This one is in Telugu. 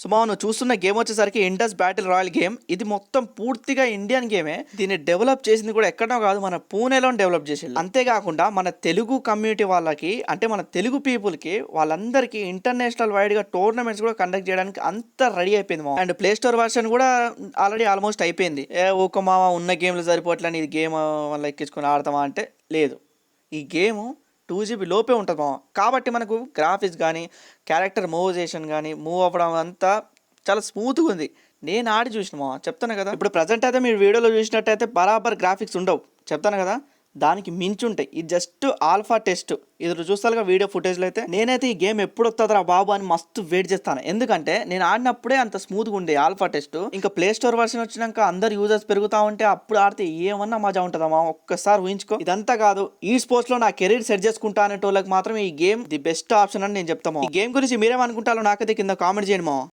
నువ్వు చూస్తున్న గేమ్ వచ్చేసరికి ఇండస్ బ్యాటిల్ రాయల్ గేమ్. ఇది మొత్తం పూర్తిగా ఇండియన్ గేమే. దీన్ని డెవలప్ చేసింది కూడా ఎక్కడో కాదు, మన పూణేలో డెవలప్ చేసింది. అంతేకాకుండా మన తెలుగు కమ్యూనిటీ వాళ్ళకి, అంటే మన తెలుగు పీపుల్ కి, వాళ్ళందరికీ ఇంటర్నేషనల్ వైడ్ గా టోర్నమెంట్స్ కూడా కండక్ట్ చేయడానికి అంత రెడీ అయిపోయింది. అండ్ ప్లే స్టోర్ వర్షన్ కూడా ఆల్రెడీ ఆల్మోస్ట్ అయిపోయింది. ఒక మామ ఉన్న గేమ్లు సరిపోవట్లని ఇది గేమ్ వల్ల ఎక్కించుకొని ఆడతామా అంటే లేదు. ఈ గేమ్ 2 GB లోపే ఉంటుంది మామ. కాబట్టి మనకు గ్రాఫిక్స్ కానీ, క్యారెక్టర్ మూవైజేషన్ కానీ, మూవ్ అవ్వడం అంతా చాలా స్మూత్గా ఉంది. నేను ఆడి చూసిన మామ, చెప్తాను కదా. ఇప్పుడు ప్రజెంట్ అయితే మీరు వీడియోలో చూసినట్టయితే బరాబర్ గ్రాఫిక్స్ ఉండవు, చెప్తాను కదా. దానికి మించి ఉంటాయి. ఇది జస్ట్ ఆల్ఫా టెస్ట్. ఇది చూస్తారుగా వీడియో ఫుటేజ్లో అయితే. నేనైతే ఈ గేమ్ ఎప్పుడు వస్తుందిరా బాబు అని మస్తు వెయిట్ చేస్తాను. ఎందుకంటే నేను ఆడినప్పుడే అంత స్మూత్గా ఉండే ఆల్ఫా టెస్ట్. ఇంకా ప్లే స్టోర్ వర్షన్ వచ్చినాక అందరు యూజర్స్ పెరుగుతా ఉంటే అప్పుడు ఆడితే ఏమన్నా మజా ఉంటుందమ్మా. ఒక్కసారి ఊహించుకో. ఇదంతా కాదు, ఈ స్పోర్ట్స్ లో నా కెరీర్ సెట్ చేసుకుంటా అనేటోళ్ళకి మాత్రం ఈ గేమ్ ది బెస్ట్ ఆప్షన్ అని నేను చెప్తాము. ఈ గేమ్ గురించి మీరేమనుకుంటారో నాకైతే కింద కామెంట్ చేయండి మా.